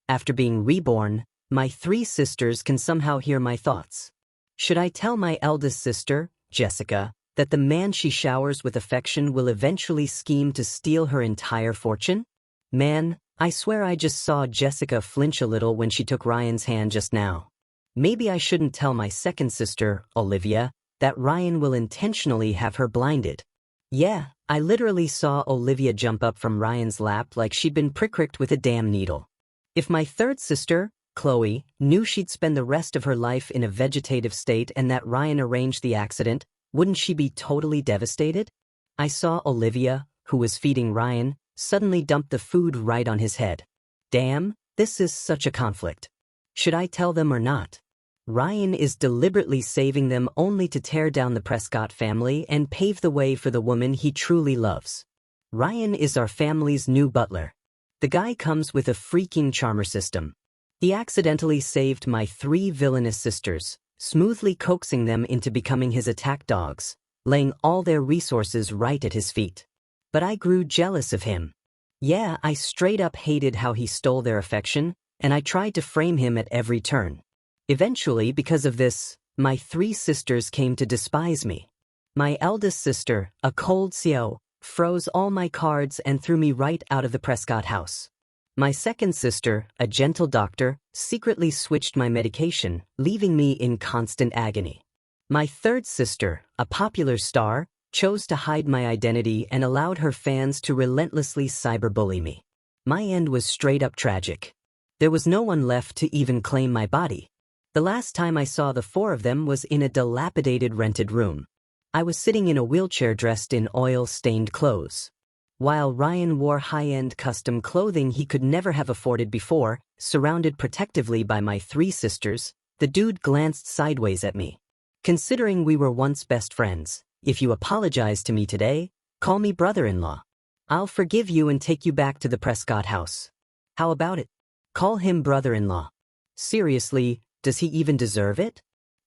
after being reborn, my three sisters can somehow hear my thoughts. Should I tell my eldest sister, Jessica, that the man she showers with affection will eventually scheme to steal her entire fortune? Man, I swear I just saw Jessica flinch a little when she took Ryan's hand just now. Maybe I shouldn't tell my second sister, Olivia, that Ryan will intentionally have her blinded. Yeah, I literally saw Olivia jump up from Ryan's lap like she'd been pricked with a damn needle. If my third sister, Chloe, knew she'd spend the rest of her life in a vegetative state and that Ryan arranged the accident, wouldn't she be totally devastated? I saw Olivia, who was feeding Ryan, suddenly dump the food right on his head. Damn, this is such a conflict. Should I tell them or not? Ryan is deliberately saving them only to tear down the Prescott family and pave the way for the woman he truly loves. Ryan is our family's new butler. The guy comes with a freaking charmer system. He accidentally saved my three villainous sisters, smoothly coaxing them into becoming his attack dogs, laying all their resources right at his feet. But I grew jealous of him. Yeah, I straight up hated how he stole their affection, and I tried to frame him at every turn. Eventually, because of this, my three sisters came to despise me. My eldest sister, a cold Xiao, froze all my cards and threw me right out of the Prescott house. My second sister, a gentle doctor, secretly switched my medication, leaving me in constant agony. My third sister, a popular star, chose to hide my identity and allowed her fans to relentlessly cyberbully me. My end was straight up tragic. There was no one left to even claim my body. The last time I saw the four of them was in a dilapidated rented room. I was sitting in a wheelchair dressed in oil-stained clothes. While Ryan wore high-end custom clothing he could never have afforded before, surrounded protectively by my three sisters, the dude glanced sideways at me. Considering we were once best friends, if you apologize to me today, call me brother-in-law. I'll forgive you and take you back to the Prescott house. How about it? Call him brother-in-law. Seriously, does he even deserve it?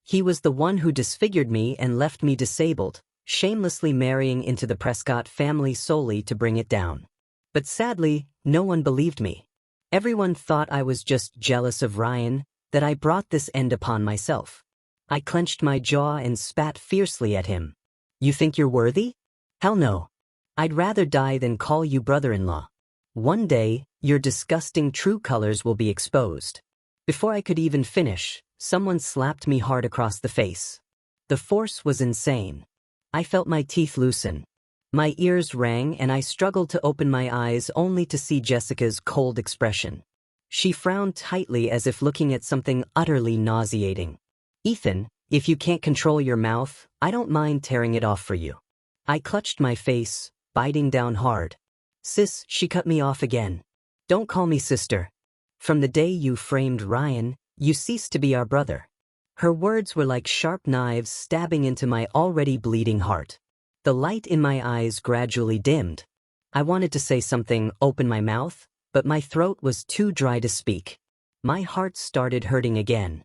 He was the one who disfigured me and left me disabled, shamelessly marrying into the Prescott family solely to bring it down. But sadly, no one believed me. Everyone thought I was just jealous of Ryan, that I brought this end upon myself. I clenched my jaw and spat fiercely at him. You think you're worthy? Hell no. I'd rather die than call you brother-in-law. One day, your disgusting true colors will be exposed. Before I could even finish, someone slapped me hard across the face. The force was insane. I felt my teeth loosen. My ears rang and I struggled to open my eyes only to see Jessica's cold expression. She frowned tightly as if looking at something utterly nauseating. Ethan, if you can't control your mouth, I don't mind tearing it off for you. I clutched my face, biting down hard. Sis, she cut me off again. Don't call me sister. From the day you framed Ryan, you ceased to be our brother. Her words were like sharp knives stabbing into my already bleeding heart. The light in my eyes gradually dimmed. I wanted to say something, open my mouth, but my throat was too dry to speak. My heart started hurting again.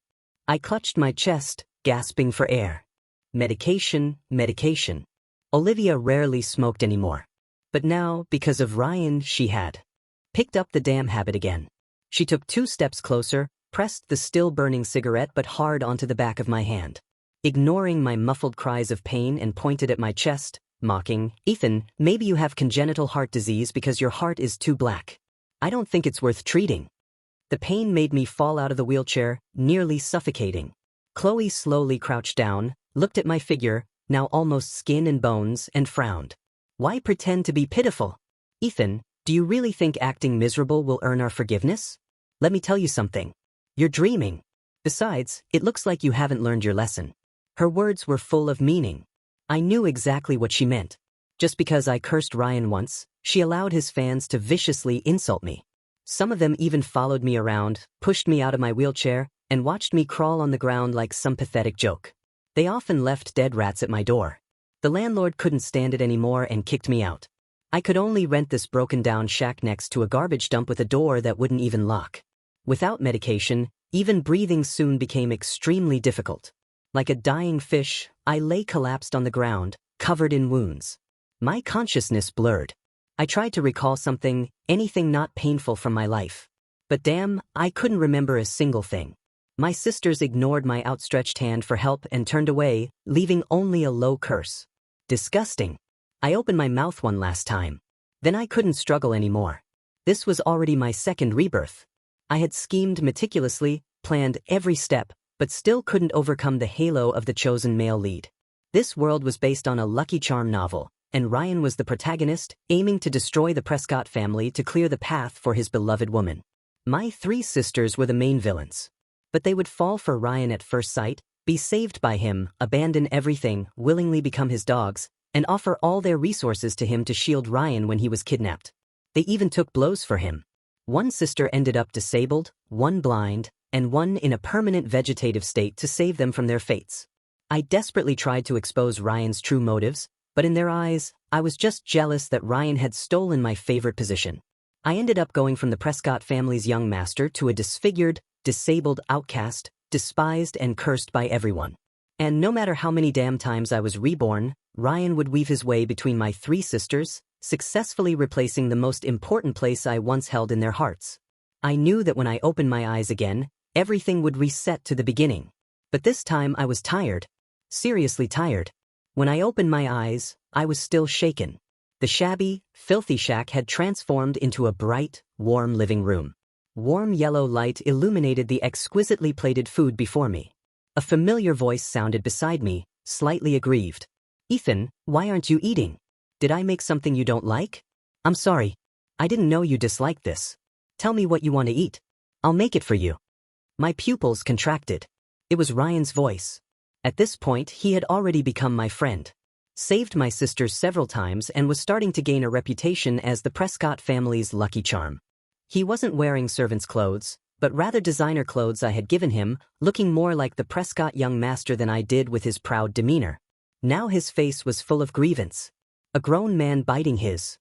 I clutched my chest, gasping for air. Medication, medication. Olivia rarely smoked anymore. But now, because of Ryan, she had picked up the damn habit again. She took 2 steps closer, pressed the still-burning cigarette but hard onto the back of my hand. Ignoring my muffled cries of pain and pointed at my chest, mocking, Ethan, maybe you have congenital heart disease because your heart is too black. I don't think it's worth treating. The pain made me fall out of the wheelchair, nearly suffocating. Chloe slowly crouched down, looked at my figure, now almost skin and bones, and frowned. Why pretend to be pitiful? Ethan, do you really think acting miserable will earn our forgiveness? Let me tell you something. You're dreaming. Besides, it looks like you haven't learned your lesson. Her words were full of meaning. I knew exactly what she meant. Just because I cursed Ryan once, she allowed his fans to viciously insult me. Some of them even followed me around, pushed me out of my wheelchair, and watched me crawl on the ground like some pathetic joke. They often left dead rats at my door. The landlord couldn't stand it anymore and kicked me out. I could only rent this broken-down shack next to a garbage dump with a door that wouldn't even lock. Without medication, even breathing soon became extremely difficult. Like a dying fish, I lay collapsed on the ground, covered in wounds. My consciousness blurred. I tried to recall something, anything not painful from my life. But damn, I couldn't remember a single thing. My sisters ignored my outstretched hand for help and turned away, leaving only a low curse. Disgusting. I opened my mouth one last time. Then I couldn't struggle anymore. This was already my second rebirth. I had schemed meticulously, planned every step, but still couldn't overcome the halo of the chosen male lead. This world was based on a Lucky Charm novel, and Ryan was the protagonist, aiming to destroy the Prescott family to clear the path for his beloved woman. My three sisters were the main villains. But they would fall for Ryan at first sight, be saved by him, abandon everything, willingly become his dogs, and offer all their resources to him to shield Ryan when he was kidnapped. They even took blows for him. One sister ended up disabled, one blind, and one in a permanent vegetative state to save them from their fates. I desperately tried to expose Ryan's true motives, but in their eyes, I was just jealous that Ryan had stolen my favorite position. I ended up going from the Prescott family's young master to a disfigured, disabled outcast, despised and cursed by everyone. And no matter how many damn times I was reborn, Ryan would weave his way between my three sisters, successfully replacing the most important place I once held in their hearts. I knew that when I opened my eyes again, everything would reset to the beginning. But this time I was tired. Seriously tired. When I opened my eyes, I was still shaken. The shabby, filthy shack had transformed into a bright, warm living room. Warm yellow light illuminated the exquisitely plated food before me. A familiar voice sounded beside me, slightly aggrieved. "Ethan, why aren't you eating? Did I make something you don't like? I'm sorry. I didn't know you disliked this. Tell me what you want to eat. I'll make it for you." My pupils contracted. It was Ryan's voice. At this point, he had already become my friend. Saved my sisters several times and was starting to gain a reputation as the Prescott family's lucky charm. He wasn't wearing servant's clothes, but rather designer clothes I had given him, looking more like the Prescott young master than I did with his proud demeanor. Now his face was full of grievance. A grown man biting his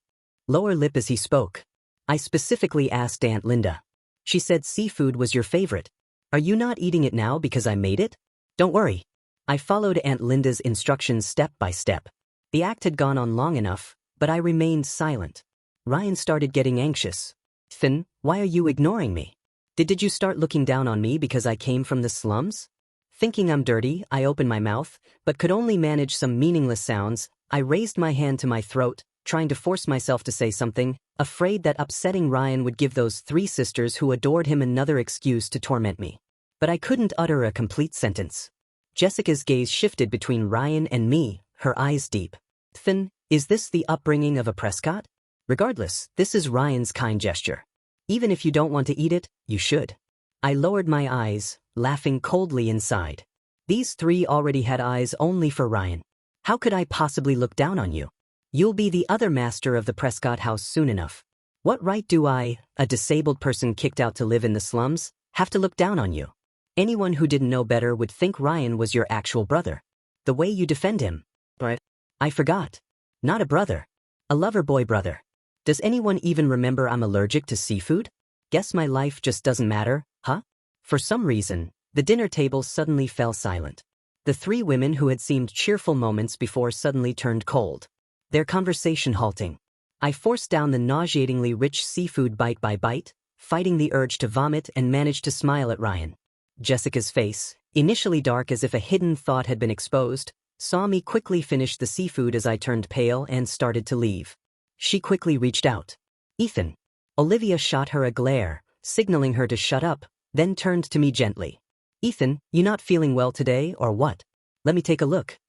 lower lip as he spoke. I specifically asked Aunt Linda. She said seafood was your favorite. Are you not eating it now because I made it? Don't worry. I followed Aunt Linda's instructions step by step. The act had gone on long enough, but I remained silent. Ryan started getting anxious. "Finn, why are you ignoring me? Did you start looking down on me because I came from the slums?" Thinking I'm dirty, I opened my mouth, but could only manage some meaningless sounds. I raised my hand to my throat, trying to force myself to say something, afraid that upsetting Ryan would give those three sisters who adored him another excuse to torment me. But I couldn't utter a complete sentence. Jessica's gaze shifted between Ryan and me, her eyes deep. "Finn, is this the upbringing of a Prescott? Regardless, this is Ryan's kind gesture. Even if you don't want to eat it, you should." I lowered my eyes, laughing coldly inside. These three already had eyes only for Ryan. How could I possibly look down on you? You'll be the other master of the Prescott house soon enough. What right do I, a disabled person kicked out to live in the slums, have to look down on you? Anyone who didn't know better would think Ryan was your actual brother. The way you defend him. But I forgot. Not a brother. A lover boy brother. Does anyone even remember I'm allergic to seafood? Guess my life just doesn't matter, huh? For some reason, the dinner table suddenly fell silent. The three women who had seemed cheerful moments before suddenly turned cold. Their conversation halting. I forced down the nauseatingly rich seafood bite by bite, fighting the urge to vomit and managed to smile at Ryan. Jessica's face, initially dark as if a hidden thought had been exposed, saw me quickly finish the seafood as I turned pale and started to leave. She quickly reached out. "Ethan." Olivia shot her a glare, signaling her to shut up, then turned to me gently. "Ethan, you not feeling well today or what? Let me take a look."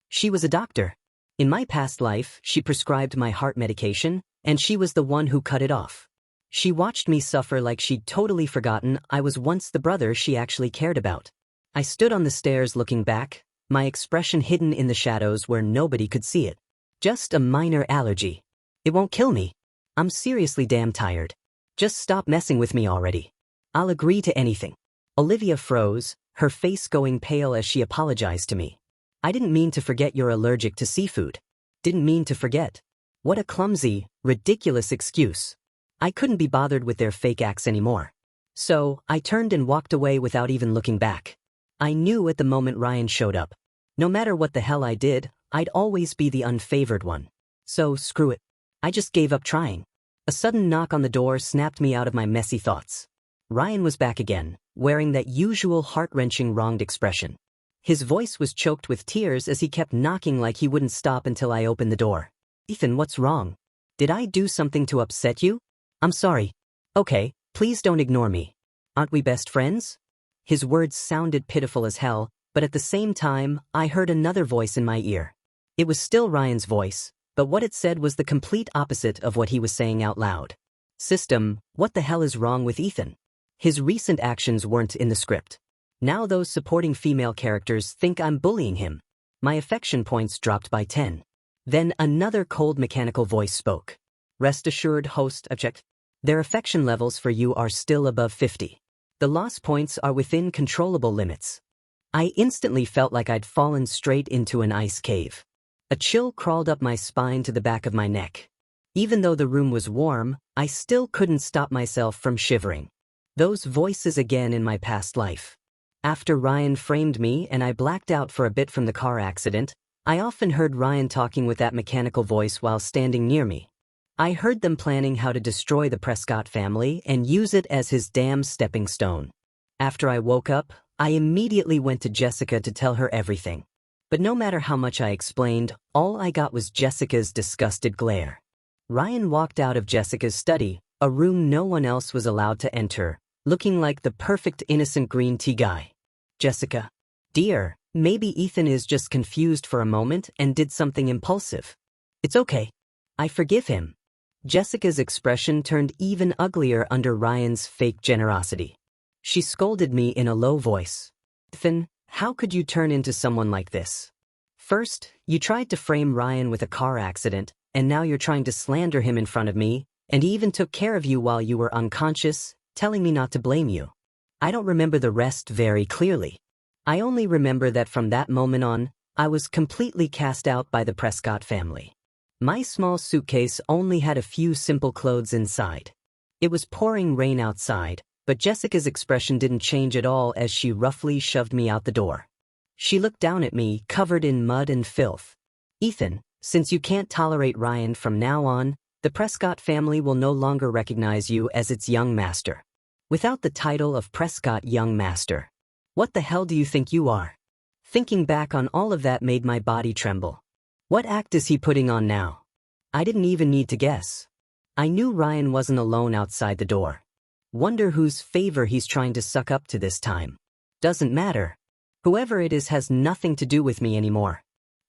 She was a doctor. In my past life, she prescribed my heart medication, and she was the one who cut it off. She watched me suffer like she'd totally forgotten I was once the brother she actually cared about. I stood on the stairs looking back, my expression hidden in the shadows where nobody could see it. Just a minor allergy. It won't kill me. I'm seriously damn tired. Just stop messing with me already. I'll agree to anything. Olivia froze, her face going pale as she apologized to me. "I didn't mean to forget you're allergic to seafood. Didn't mean to forget." What a clumsy, ridiculous excuse. I couldn't be bothered with their fake acts anymore. So, I turned and walked away without even looking back. I knew at the moment Ryan showed up. No matter what the hell I did, I'd always be the unfavored one. So, screw it. I just gave up trying. A sudden knock on the door snapped me out of my messy thoughts. Ryan was back again, wearing that usual heart-wrenching wronged expression. His voice was choked with tears as he kept knocking like he wouldn't stop until I opened the door. "Ethan, what's wrong? Did I do something to upset you? I'm sorry." "Okay, please don't ignore me. Aren't we best friends?" His words sounded pitiful as hell, but at the same time, I heard another voice in my ear. It was still Ryan's voice, but what it said was the complete opposite of what he was saying out loud. "System, what the hell is wrong with Ethan?" His recent actions weren't in the script. Now those supporting female characters think I'm bullying him. My affection points dropped by 10. Then another cold mechanical voice spoke. "Rest assured, host object. Their affection levels for you are still above 50. The loss points are within controllable limits." I instantly felt like I'd fallen straight into an ice cave. A chill crawled up my spine to the back of my neck. Even though the room was warm, I still couldn't stop myself from shivering. Those voices again in my past life. After Ryan framed me and I blacked out for a bit from the car accident, I often heard Ryan talking with that mechanical voice while standing near me. I heard them planning how to destroy the Prescott family and use it as his damn stepping stone. After I woke up, I immediately went to Jessica to tell her everything. But no matter how much I explained, all I got was Jessica's disgusted glare. Ryan walked out of Jessica's study, a room no one else was allowed to enter, looking like the perfect innocent green tea guy. "Jessica. Dear, maybe Ethan is just confused for a moment and did something impulsive. It's okay. I forgive him." Jessica's expression turned even uglier under Ryan's fake generosity. She scolded me in a low voice. "Ethan, how could you turn into someone like this? First, you tried to frame Ryan with a car accident, and now you're trying to slander him in front of me, and he even took care of you while you were unconscious, telling me not to blame you." I don't remember the rest very clearly. I only remember that from that moment on, I was completely cast out by the Prescott family. My small suitcase only had a few simple clothes inside. It was pouring rain outside, but Jessica's expression didn't change at all as she roughly shoved me out the door. She looked down at me, covered in mud and filth. "Ethan, since you can't tolerate Ryan from now on, the Prescott family will no longer recognize you as its young master. Without the title of Prescott Young Master. What the hell do you think you are?" Thinking back on all of that made my body tremble. What act is he putting on now? I didn't even need to guess. I knew Ryan wasn't alone outside the door. Wonder whose favor he's trying to suck up to this time. Doesn't matter. Whoever it is has nothing to do with me anymore.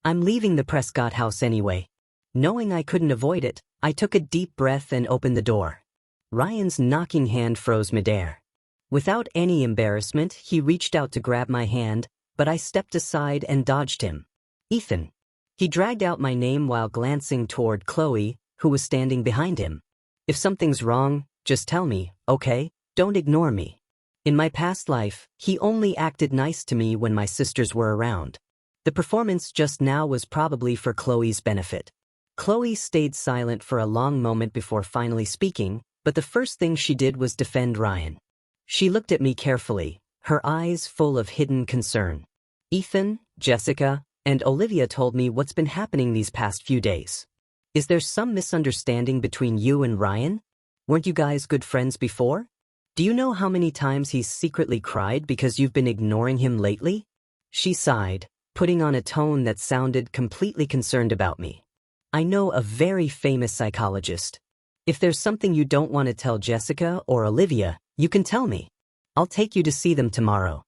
I'm leaving the Prescott house anyway. Knowing I couldn't avoid it, I took a deep breath and opened the door. Ryan's knocking hand froze midair. Without any embarrassment, he reached out to grab my hand, but I stepped aside and dodged him. "Ethan." He dragged out my name while glancing toward Chloe, who was standing behind him. "If something's wrong, just tell me, okay? Don't ignore me." In my past life, he only acted nice to me when my sisters were around. The performance just now was probably for Chloe's benefit. Chloe stayed silent for a long moment before finally speaking, but the first thing she did was defend Ryan. She looked at me carefully, her eyes full of hidden concern. "Ethan, Jessica, and Olivia told me what's been happening these past few days. Is there some misunderstanding between you and Ryan? Weren't you guys good friends before? Do you know how many times he's secretly cried because you've been ignoring him lately?" She sighed, putting on a tone that sounded completely concerned about me. "I know a very famous psychologist. If there's something you don't want to tell Jessica or Olivia, you can tell me. I'll take you to see them tomorrow."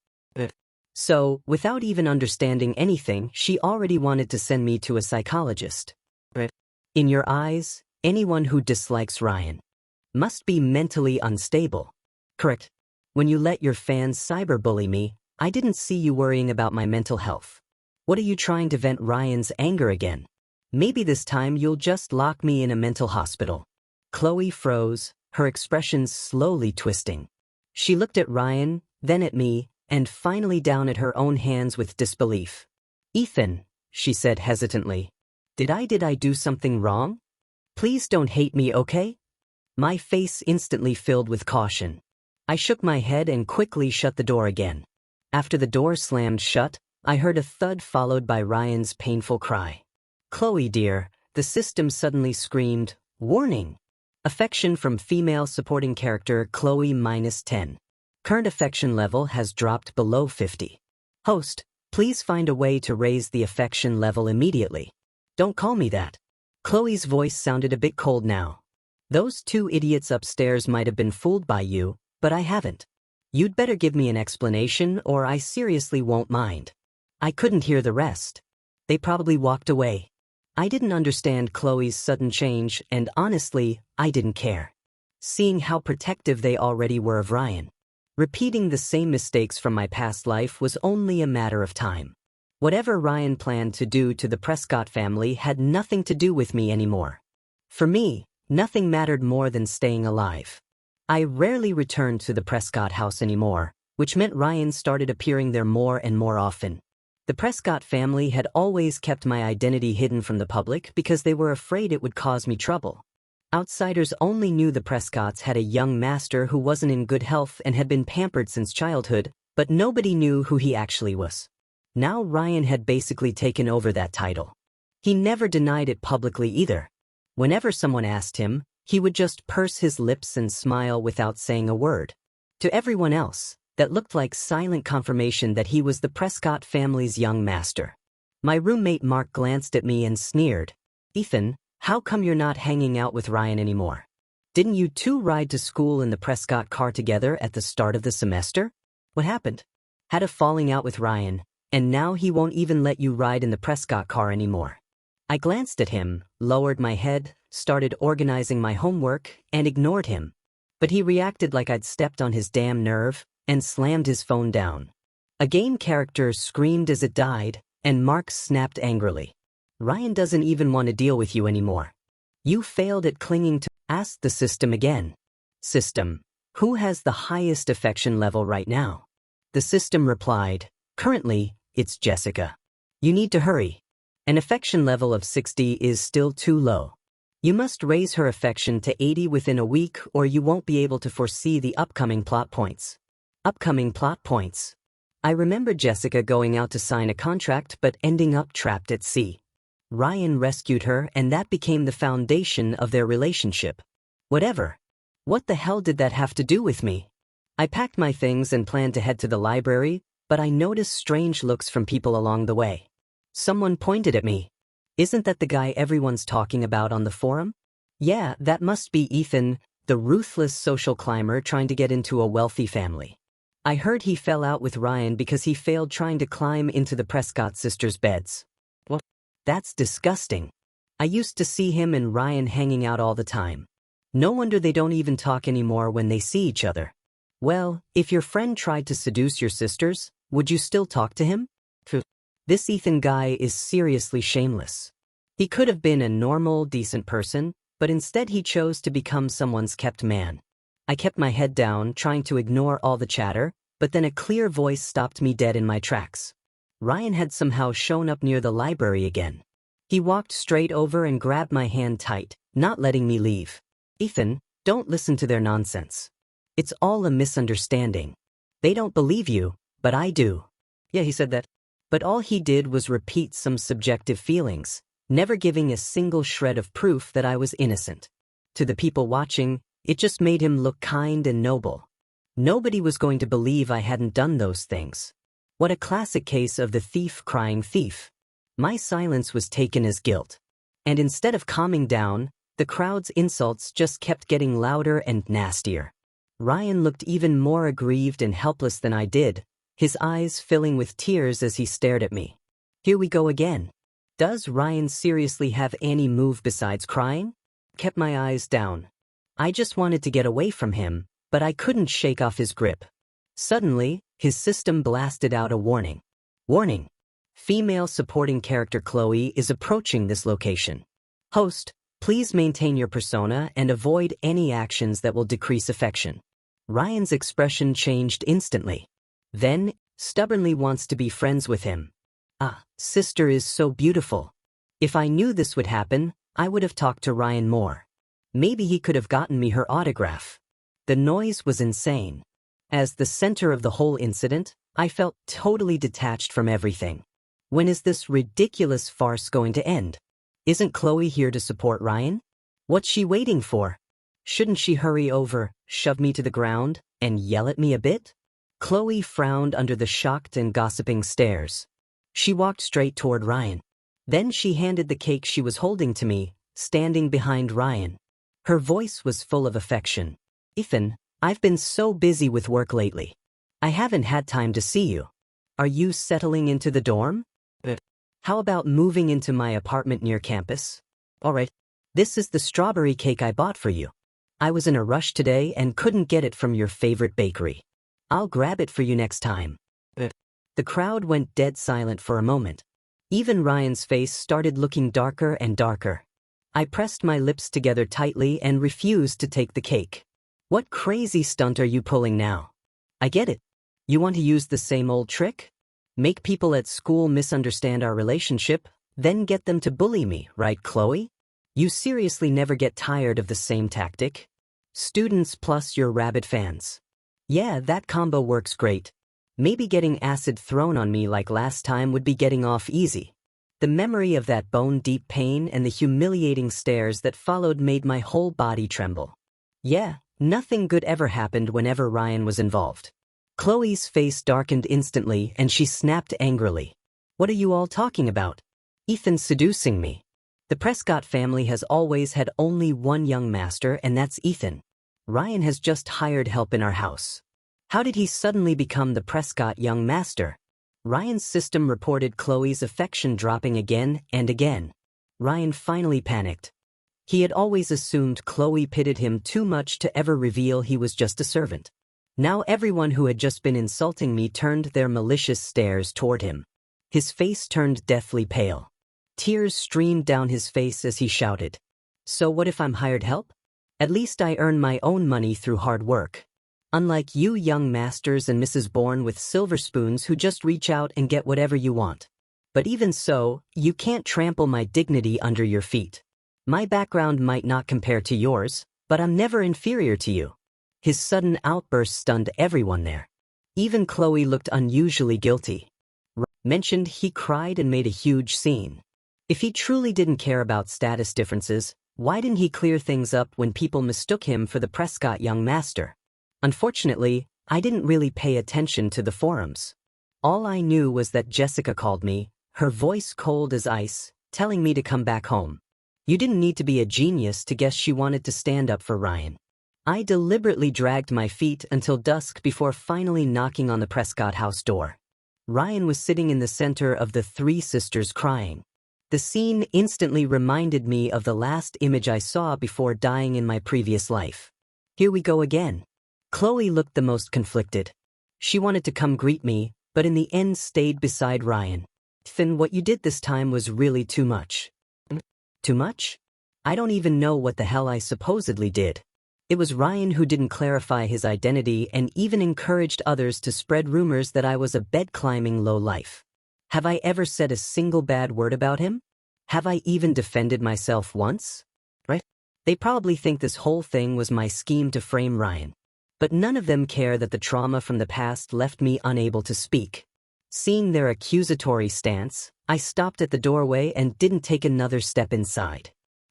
So, without even understanding anything, she already wanted to send me to a psychologist. In your eyes, anyone who dislikes Ryan must be mentally unstable. Correct. When you let your fans cyberbully me, I didn't see you worrying about my mental health. What are you trying to vent Ryan's anger again? Maybe this time you'll just lock me in a mental hospital. Chloe froze, her expressions slowly twisting. She looked at Ryan, then at me, and finally down at her own hands with disbelief. "Ethan," she said hesitantly, Did I do something wrong? Please don't hate me, okay?" My face instantly filled with caution. I shook my head and quickly shut the door again. After the door slammed shut, I heard a thud followed by Ryan's painful cry. "Chloe, dear," the system suddenly screamed, "Warning!" Affection from female supporting character Chloe -10. Current affection level has dropped below 50. Host, please find a way to raise the affection level immediately. Don't call me that. Chloe's voice sounded a bit cold now. Those two idiots upstairs might have been fooled by you, but I haven't. You'd better give me an explanation or I seriously won't mind. I couldn't hear the rest. They probably walked away. I didn't understand Chloe's sudden change, and honestly, I didn't care. Seeing how protective they already were of Ryan. Repeating the same mistakes from my past life was only a matter of time. Whatever Ryan planned to do to the Prescott family had nothing to do with me anymore. For me, nothing mattered more than staying alive. I rarely returned to the Prescott house anymore, which meant Ryan started appearing there more and more often. The Prescott family had always kept my identity hidden from the public because they were afraid it would cause me trouble. Outsiders only knew the Prescotts had a young master who wasn't in good health and had been pampered since childhood, but nobody knew who he actually was. Now Ryan had basically taken over that title. He never denied it publicly either. Whenever someone asked him, he would just purse his lips and smile without saying a word. To everyone else, that looked like silent confirmation that he was the Prescott family's young master. My roommate Mark glanced at me and sneered. "Ethan, how come you're not hanging out with Ryan anymore? Didn't you two ride to school in the Prescott car together at the start of the semester? What happened? Had a falling out with Ryan, and now he won't even let you ride in the Prescott car anymore." I glanced at him, lowered my head, started organizing my homework, and ignored him. But he reacted like I'd stepped on his damn nerve, and slammed his phone down. A game character screamed as it died, and Mark snapped angrily. "Ryan doesn't even want to deal with you anymore. You failed at clinging to..." Asked the system again. "System, who has the highest affection level right now?" The system replied, "Currently, it's Jessica. You need to hurry. An affection level of 60 is still too low. You must raise her affection to 80 within a week or you won't be able to foresee the upcoming plot points." Upcoming plot points. I remember Jessica going out to sign a contract but ending up trapped at sea. Ryan rescued her and that became the foundation of their relationship. Whatever. What the hell did that have to do with me? I packed my things and planned to head to the library, but I noticed strange looks from people along the way. Someone pointed at me. "Isn't that the guy everyone's talking about on the forum?" Yeah, that must be Ethan, the ruthless social climber trying to get into a wealthy family. I heard he fell out with Ryan because he failed trying to climb into the Prescott sisters' beds. What? That's disgusting. I used to see him and Ryan hanging out all the time. No wonder they don't even talk anymore when they see each other. Well, if your friend tried to seduce your sisters, would you still talk to him? This Ethan guy is seriously shameless. He could have been a normal, decent person, but instead he chose to become someone's kept man. I kept my head down, trying to ignore all the chatter, but then a clear voice stopped me dead in my tracks. Ryan had somehow shown up near the library again. He walked straight over and grabbed my hand tight, not letting me leave. "Ethan, don't listen to their nonsense. It's all a misunderstanding. They don't believe you, but I do." Yeah, he said that. But all he did was repeat some subjective feelings, never giving a single shred of proof that I was innocent. To the people watching, it just made him look kind and noble. Nobody was going to believe I hadn't done those things. What a classic case of the thief crying thief. My silence was taken as guilt. And instead of calming down, the crowd's insults just kept getting louder and nastier. Ryan looked even more aggrieved and helpless than I did, his eyes filling with tears as he stared at me. Here we go again. Does Ryan seriously have any move besides crying? Kept my eyes down. I just wanted to get away from him, but I couldn't shake off his grip. Suddenly, his system blasted out a warning. Warning. Female supporting character Chloe is approaching this location. Host, please maintain your persona and avoid any actions that will decrease affection. Ryan's expression changed instantly. Then, stubbornly wants to be friends with him. Ah, sister is so beautiful. If I knew this would happen, I would have talked to Ryan more. Maybe he could have gotten me her autograph. The noise was insane. As the center of the whole incident, I felt totally detached from everything. When is this ridiculous farce going to end? Isn't Chloe here to support Ryan? What's she waiting for? Shouldn't she hurry over, shove me to the ground, and yell at me a bit? Chloe frowned under the shocked and gossiping stares. She walked straight toward Ryan. Then she handed the cake she was holding to me, standing behind Ryan. Her voice was full of affection. Ethan, I've been so busy with work lately. I haven't had time to see you. Are you settling into the dorm? How about moving into my apartment near campus? Alright, this is the strawberry cake I bought for you. I was in a rush today and couldn't get it from your favorite bakery. I'll grab it for you next time. The crowd went dead silent for a moment. Even Ryan's face started looking darker and darker. I pressed my lips together tightly and refused to take the cake. What crazy stunt are you pulling now? I get it. You want to use the same old trick? Make people at school misunderstand our relationship, then get them to bully me, right, Chloe? You seriously never get tired of the same tactic? Students plus your rabid fans. Yeah, that combo works great. Maybe getting acid thrown on me like last time would be getting off easy. The memory of that bone-deep pain and the humiliating stares that followed made my whole body tremble. Yeah, nothing good ever happened whenever Ryan was involved. Chloe's face darkened instantly and she snapped angrily. What are you all talking about? Ethan's seducing me. The Prescott family has always had only one young master, and that's Ethan. Ryan has just hired help in our house. How did he suddenly become the Prescott young master? Ryan's system reported Chloe's affection dropping again and again. Ryan finally panicked. He had always assumed Chloe pitted him too much to ever reveal he was just a servant. Now everyone who had just been insulting me turned their malicious stares toward him. His face turned deathly pale. Tears streamed down his face as he shouted. So what if I'm hired help? At least I earn my own money through hard work. Unlike you young masters and Mrs. Bourne with silver spoons who just reach out and get whatever you want. But even so, you can't trample my dignity under your feet. My background might not compare to yours, but I'm never inferior to you. His sudden outburst stunned everyone there. Even Chloe looked unusually guilty. Mentioned he cried and made a huge scene. If he truly didn't care about status differences, why didn't he clear things up when people mistook him for the Prescott young master? Unfortunately, I didn't really pay attention to the forums. All I knew was that Jessica called me, her voice cold as ice, telling me to come back home. You didn't need to be a genius to guess she wanted to stand up for Ryan. I deliberately dragged my feet until dusk before finally knocking on the Prescott house door. Ryan was sitting in the center of the three sisters crying. The scene instantly reminded me of the last image I saw before dying in my previous life. Here we go again. Chloe looked the most conflicted. She wanted to come greet me, but in the end stayed beside Ryan. Finn, what you did this time was really too much. Too much? I don't even know what the hell I supposedly did. It was Ryan who didn't clarify his identity and even encouraged others to spread rumors that I was a bed-climbing lowlife. Have I ever said a single bad word about him? Have I even defended myself once? Right? They probably think this whole thing was my scheme to frame Ryan. But none of them care that the trauma from the past left me unable to speak. Seeing their accusatory stance, I stopped at the doorway and didn't take another step inside.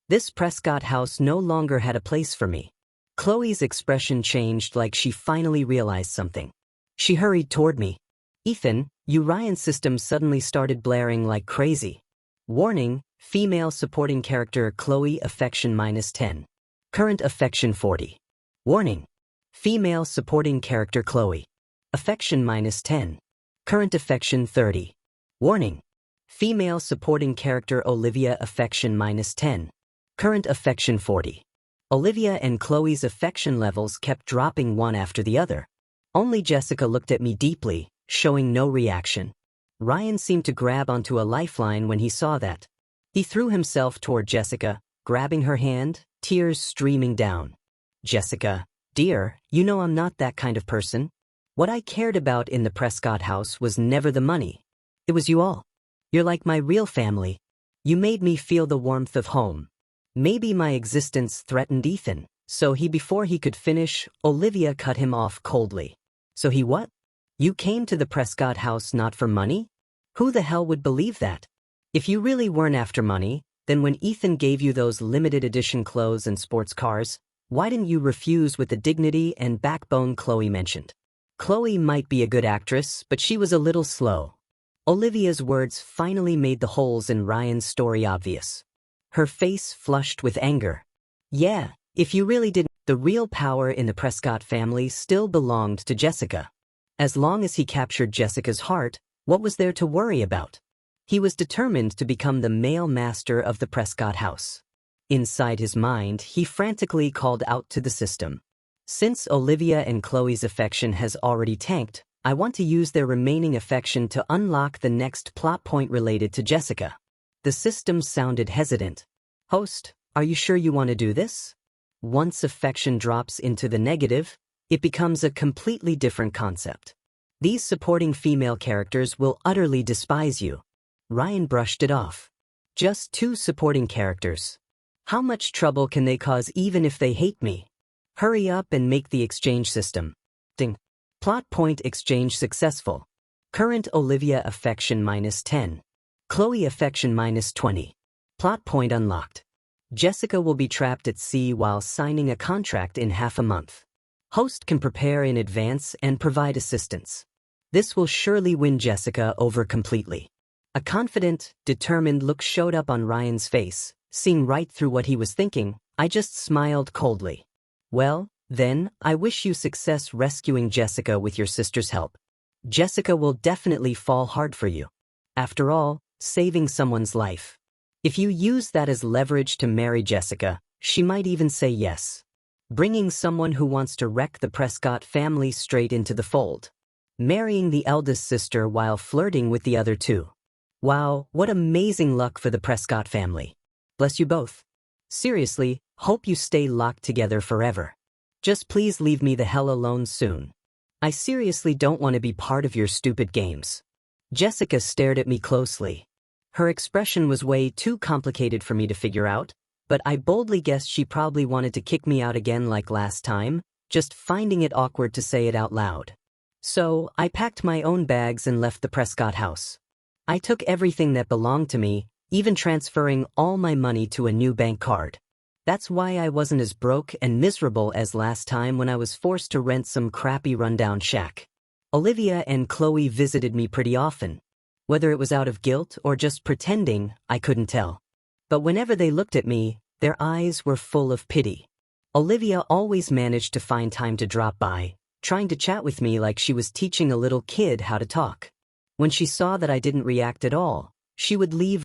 This Prescott house no longer had a place for me. Chloe's expression changed like she finally realized something. She hurried toward me. Ethan, your Ryan system suddenly started blaring like crazy. Warning, female supporting character Chloe affection -10. Current affection 40. Warning. Female supporting character Chloe. Affection -10. Current affection 30. Warning. Female supporting character Olivia affection -10. Current affection 40. Olivia and Chloe's affection levels kept dropping one after the other. Only Jessica looked at me deeply, showing no reaction. Ryan seemed to grab onto a lifeline when he saw that. He threw himself toward Jessica, grabbing her hand, tears streaming down. Jessica, dear, you know I'm not that kind of person. What I cared about in the Prescott house was never the money. It was you all. You're like my real family. You made me feel the warmth of home. Maybe my existence threatened Ethan, so before he could finish, Olivia cut him off coldly. So he what? You came to the Prescott house not for money? Who the hell would believe that? If you really weren't after money, then when Ethan gave you those limited edition clothes and sports cars, Why didn't you refuse with the dignity and backbone Chloe mentioned? Chloe might be a good actress, but she was a little slow. Olivia's words finally made the holes in Ryan's story obvious. Her face flushed with anger. Yeah, if you really didn't, the real power in the Prescott family still belonged to Jessica. As long as he captured Jessica's heart, what was there to worry about? He was determined to become the male master of the Prescott house. Inside his mind, he frantically called out to the system. Since Olivia and Chloe's affection has already tanked, I want to use their remaining affection to unlock the next plot point related to Jessica. The system sounded hesitant. Host, are you sure you want to do this? Once affection drops into the negative, it becomes a completely different concept. These supporting female characters will utterly despise you. Ryan brushed it off. Just 2 supporting characters. How much trouble can they cause even if they hate me? Hurry up and make the exchange system. Ding. Plot point exchange successful. Current Olivia affection -10. Chloe affection -20. Plot point unlocked. Jessica will be trapped at sea while signing a contract in half a month. Host can prepare in advance and provide assistance. This will surely win Jessica over completely. A confident, determined look showed up on Ryan's face. Seeing right through what he was thinking, I just smiled coldly. Well, then, I wish you success rescuing Jessica with your sister's help. Jessica will definitely fall hard for you. After all, saving someone's life. If you use that as leverage to marry Jessica, she might even say yes. Bringing someone who wants to wreck the Prescott family straight into the fold. Marrying the eldest sister while flirting with the other 2. Wow, what amazing luck for the Prescott family. Bless you both. Seriously, hope you stay locked together forever. Just please leave me the hell alone soon. I seriously don't want to be part of your stupid games. Jessica stared at me closely. Her expression was way too complicated for me to figure out, but I boldly guessed she probably wanted to kick me out again like last time, just finding it awkward to say it out loud. So, I packed my own bags and left the Prescott house. I took everything that belonged to me, even transferring all my money to a new bank card. That's why I wasn't as broke and miserable as last time when I was forced to rent some crappy rundown shack. Olivia and Chloe visited me pretty often. Whether it was out of guilt or just pretending, I couldn't tell. But whenever they looked at me, their eyes were full of pity. Olivia always managed to find time to drop by, trying to chat with me like she was teaching a little kid how to talk. When she saw that I didn't react at all, she would leave